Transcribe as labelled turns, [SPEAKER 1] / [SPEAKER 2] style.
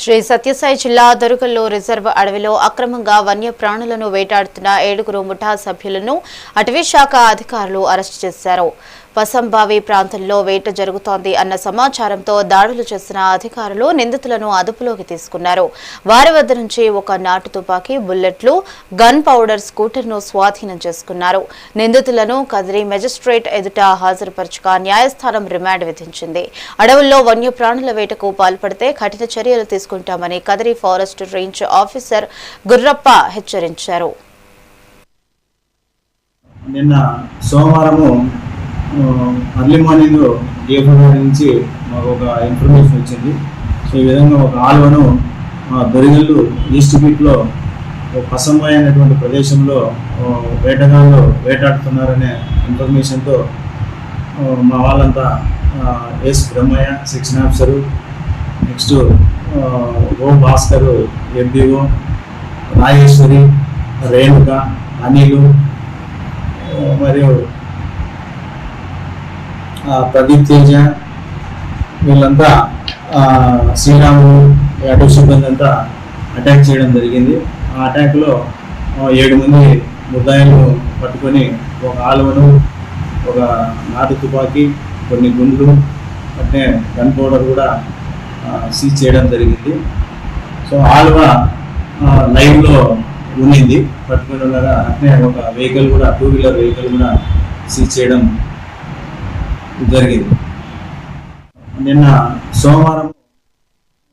[SPEAKER 1] శ్రీ సత్యసాయి జిల్లా దొరుకల్లో రిజర్వ్ అడవిలో అక్రమంగా వన్యప్రాణులను వేటాడుతున్న 7 ముఠా సభ్యులను అటవీ శాఖ అధికారులు అరెస్టు చేశారు. పసంబావి ప్రాంతంలో వేట జరుగుతోంది అన్న సమాచారంతో దాడులు చేసిన అధికారులు నిందితులను అదుపులోకి తీసుకున్నారు. వారి వద్ద నుంచి ఒక నాటు తుపాకీ, బుల్లెట్లు, గన్ పౌడర్ స్కూటర్ను స్వాధీనం చేసుకున్నారు. నిందితులను కదిరి మెజిస్ట్రేట్ ఎదుట హాజరుపరచగా న్యాయస్థానం రిమాండ్ విధించింది. అడవుల్లో వన్యప్రాణుల వేటకు పాల్పడితే కఠిన చర్యలు తీసుకుంటామని Kadiri forest range officer Gurrappa హెచ్చరించారు.
[SPEAKER 2] నిన్న సోమవారము అర్లీ మార్నింగ్ ఏపీ నుంచి మాకు ఒక ఇన్ఫర్మేషన్ వచ్చింది. సో ఈ విధంగా ఒక ఆల్వను దొరిగల్లు ఈస్ట్ బీట్లో పసంబాయి అనేటువంటి ప్రదేశంలో వేటగాళ్ళు వేటాడుతున్నారనే ఇన్ఫర్మేషన్తో మా వాళ్ళంతా S Brahmaiah section officer, next O Bhaskar MPO, Rajeshwari, Renuka, Anil మరియు ప్రదీప్ తేజ వీళ్ళంతా శ్రీరాములు అటవీ సిబ్బంది అంతా అటాక్ చేయడం జరిగింది. ఆ అటాక్లో 7 మంది ముద్దాయిలను పట్టుకొని ఒక ఆలువను, ఒక నాటు తుపాకీ, కొన్ని గుండ్లు, అట్నే గన్ పౌడర్ కూడా సీజ్ చేయడం జరిగింది. సో ఆలువ లైవ్లో ఉండింది పట్టుకుని ఉండగా, అట్నే ఒక వెహికల్ కూడా 2 వీలర్ వెహికల్ కూడా సీజ్ చేయడం జరిగింది. నిన్న సోమవారం